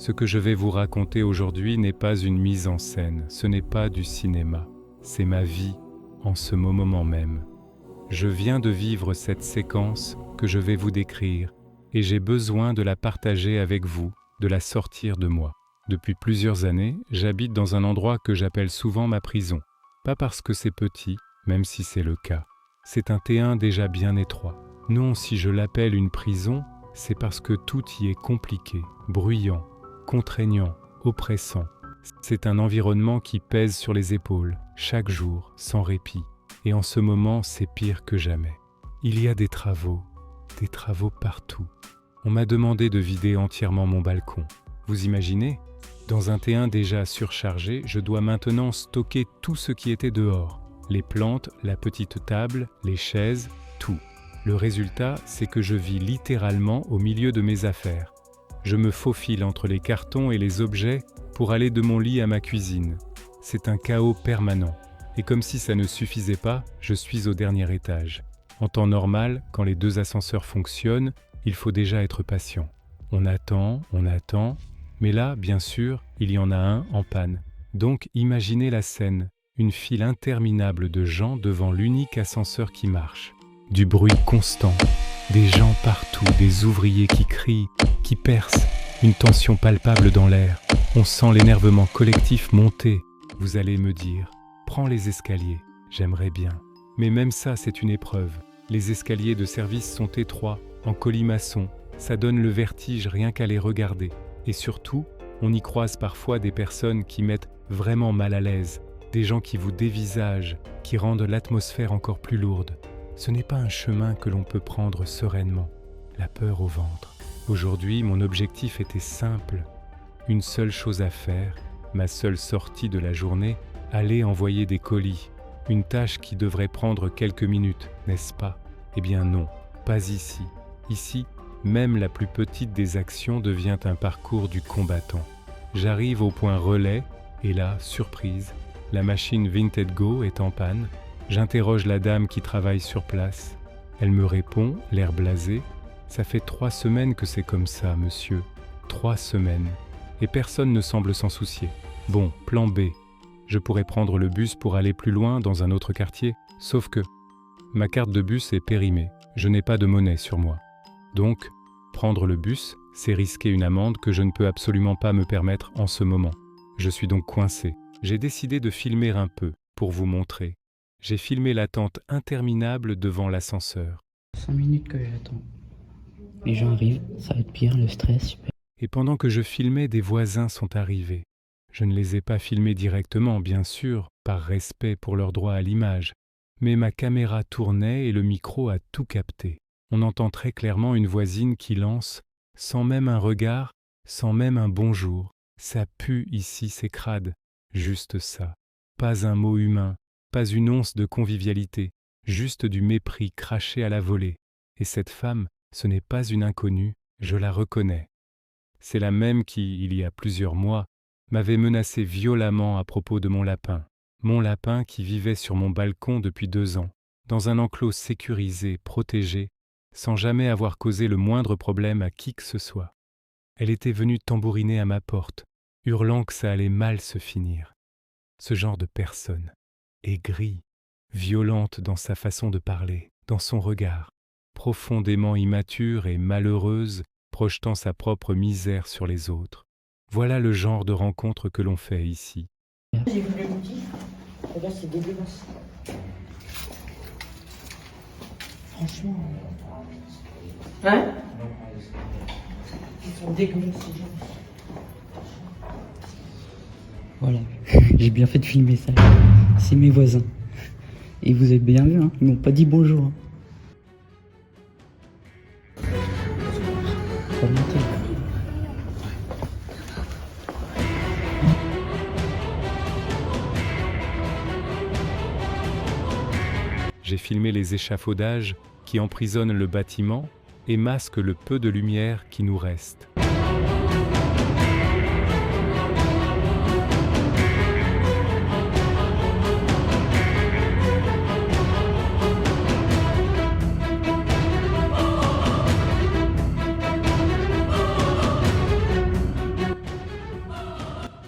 Ce que je vais vous raconter aujourd'hui n'est pas une mise en scène, ce n'est pas du cinéma, c'est ma vie en ce moment même. Je viens de vivre cette séquence que je vais vous décrire et j'ai besoin de la partager avec vous, de la sortir de moi. Depuis plusieurs années, j'habite dans un endroit que j'appelle souvent ma prison. Pas parce que c'est petit, même si c'est le cas. C'est un T1 déjà bien étroit. Non, si je l'appelle une prison, c'est parce que tout y est compliqué, bruyant, contraignant, oppressant. C'est un environnement qui pèse sur les épaules, chaque jour, sans répit. Et en ce moment, c'est pire que jamais. Il y a des travaux partout. On m'a demandé de vider entièrement mon balcon. Vous imaginez ? Dans un T1 déjà surchargé, je dois maintenant stocker tout ce qui était dehors. Les plantes, la petite table, les chaises, tout. Le résultat, c'est que je vis littéralement au milieu de mes affaires. Je me faufile entre les cartons et les objets pour aller de mon lit à ma cuisine. C'est un chaos permanent. Et comme si ça ne suffisait pas, je suis au dernier étage. En temps normal, quand les 2 ascenseurs fonctionnent, il faut déjà être patient. On attend, mais là, bien sûr, il y en a un en panne. Donc imaginez la scène, une file interminable de gens devant l'unique ascenseur qui marche. Du bruit constant, des gens partout, des ouvriers qui crient, qui percent, une tension palpable dans l'air. On sent l'énervement collectif monter. Vous allez me dire, prends les escaliers, j'aimerais bien. Mais même ça, c'est une épreuve. Les escaliers de service sont étroits, en colimaçon, ça donne le vertige rien qu'à les regarder. Et surtout, on y croise parfois des personnes qui mettent vraiment mal à l'aise, des gens qui vous dévisagent, qui rendent l'atmosphère encore plus lourde. Ce n'est pas un chemin que l'on peut prendre sereinement, la peur au ventre. Aujourd'hui, mon objectif était simple. Une seule chose à faire, ma seule sortie de la journée, aller envoyer des colis. Une tâche qui devrait prendre quelques minutes, n'est-ce pas ? Eh bien non, pas ici. Ici, même la plus petite des actions devient un parcours du combattant. J'arrive au point relais et là, surprise, la machine Vinted Go est en panne. J'interroge la dame qui travaille sur place. Elle me répond, l'air blasé, « Ça fait 3 semaines que c'est comme ça, monsieur. 3 semaines. » Et personne ne semble s'en soucier. Bon, plan B. Je pourrais prendre le bus pour aller plus loin dans un autre quartier, sauf que ma carte de bus est périmée. Je n'ai pas de monnaie sur moi. Donc, prendre le bus, c'est risquer une amende que je ne peux absolument pas me permettre en ce moment. Je suis donc coincé. J'ai décidé de filmer un peu, pour vous montrer. J'ai filmé l'attente interminable devant l'ascenseur. 5 minutes que j'attends. Les gens arrivent, ça va être pire, le stress, super. Et pendant que je filmais, des voisins sont arrivés. Je ne les ai pas filmés directement, bien sûr, par respect pour leur droit à l'image. Mais ma caméra tournait et le micro a tout capté. On entend très clairement une voisine qui lance, sans même un regard, sans même un bonjour. Ça pue ici, c'est crade. Juste ça. Pas un mot humain, pas une once de convivialité, juste du mépris craché à la volée. Et cette femme, ce n'est pas une inconnue, je la reconnais. C'est la même qui, il y a plusieurs mois, m'avait menacé violemment à propos de mon lapin. Mon lapin qui vivait sur mon balcon depuis 2 ans, dans un enclos sécurisé, protégé, sans jamais avoir causé le moindre problème à qui que ce soit. Elle était venue tambouriner à ma porte, hurlant que ça allait mal se finir. Ce genre de personne, aigrie, violente dans sa façon de parler, dans son regard, profondément immature et malheureuse, projetant sa propre misère sur les autres. Voilà le genre de rencontre que l'on fait ici. J'ai vu le motif. Regarde, c'est dégueulasse. Franchement. Hein? Ils sont dégueulasses, ces gens. Voilà, j'ai bien fait de filmer ça. C'est mes voisins. Et vous avez bien vu, hein, ils m'ont pas dit bonjour. Hein. Faut monter. J'ai filmé les échafaudages qui emprisonnent le bâtiment et masquent le peu de lumière qui nous reste.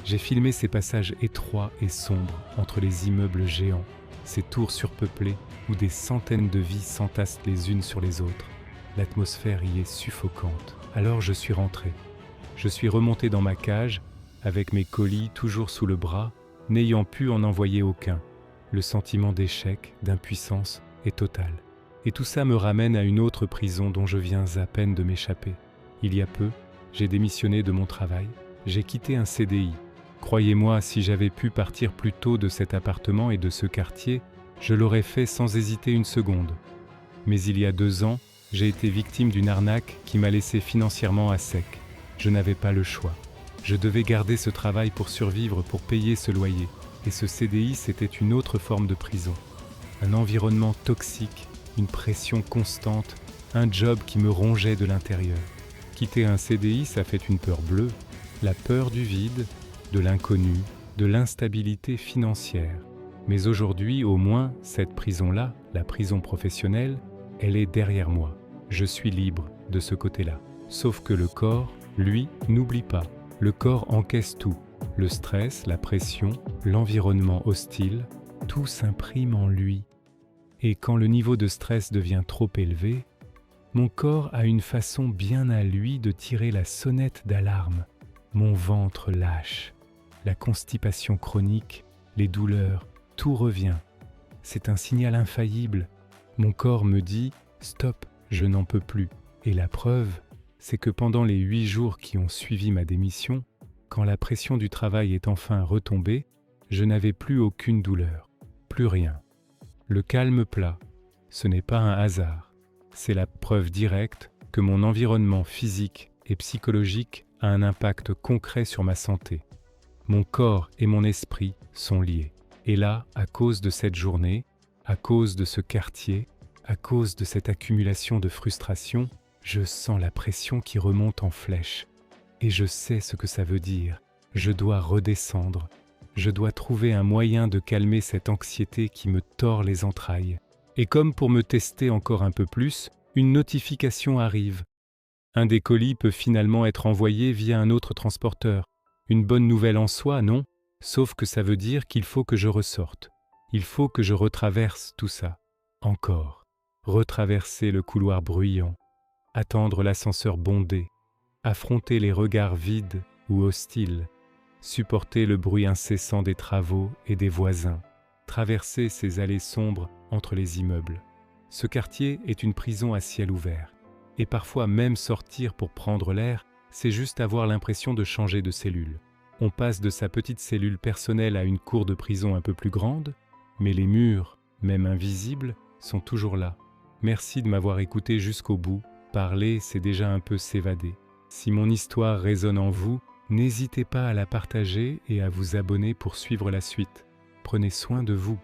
J'ai filmé ces passages étroits et sombres entre les immeubles géants, ces tours surpeuplées où des centaines de vies s'entassent les unes sur les autres. L'atmosphère y est suffocante. Alors je suis rentré. Je suis remonté dans ma cage, avec mes colis toujours sous le bras, n'ayant pu en envoyer aucun. Le sentiment d'échec, d'impuissance est total. Et tout ça me ramène à une autre prison dont je viens à peine de m'échapper. Il y a peu, j'ai démissionné de mon travail, j'ai quitté un CDI. Croyez-moi, si j'avais pu partir plus tôt de cet appartement et de ce quartier, je l'aurais fait sans hésiter une seconde. Mais il y a 2 ans, j'ai été victime d'une arnaque qui m'a laissé financièrement à sec. Je n'avais pas le choix. Je devais garder ce travail pour survivre, pour payer ce loyer. Et ce CDI, c'était une autre forme de prison. Un environnement toxique, une pression constante, un job qui me rongeait de l'intérieur. Quitter un CDI, ça fait une peur bleue. La peur du vide, de l'inconnu, de l'instabilité financière. Mais aujourd'hui, au moins, cette prison-là, la prison professionnelle, elle est derrière moi. Je suis libre de ce côté-là. Sauf que le corps, lui, n'oublie pas. Le corps encaisse tout. Le stress, la pression, l'environnement hostile, tout s'imprime en lui. Et quand le niveau de stress devient trop élevé, mon corps a une façon bien à lui de tirer la sonnette d'alarme. Mon ventre lâche. La constipation chronique, les douleurs, tout revient. C'est un signal infaillible. Mon corps me dit « Stop, je n'en peux plus ». Et la preuve, c'est que pendant les 8 jours qui ont suivi ma démission, quand la pression du travail est enfin retombée, je n'avais plus aucune douleur, plus rien. Le calme plat, ce n'est pas un hasard. C'est la preuve directe que mon environnement physique et psychologique a un impact concret sur ma santé. Mon corps et mon esprit sont liés. Et là, à cause de cette journée, à cause de ce quartier, à cause de cette accumulation de frustration, je sens la pression qui remonte en flèche. Et je sais ce que ça veut dire. Je dois redescendre. Je dois trouver un moyen de calmer cette anxiété qui me tord les entrailles. Et comme pour me tester encore un peu plus, une notification arrive. Un des colis peut finalement être envoyé via un autre transporteur. Une bonne nouvelle en soi, non? Sauf que ça veut dire qu'il faut que je ressorte. Il faut que je retraverse tout ça. Encore. Retraverser le couloir bruyant. Attendre l'ascenseur bondé. Affronter les regards vides ou hostiles. Supporter le bruit incessant des travaux et des voisins. Traverser ces allées sombres entre les immeubles. Ce quartier est une prison à ciel ouvert. Et parfois même sortir pour prendre l'air, c'est juste avoir l'impression de changer de cellule. On passe de sa petite cellule personnelle à une cour de prison un peu plus grande, mais les murs, même invisibles, sont toujours là. Merci de m'avoir écouté jusqu'au bout. Parler, c'est déjà un peu s'évader. Si mon histoire résonne en vous, n'hésitez pas à la partager et à vous abonner pour suivre la suite. Prenez soin de vous.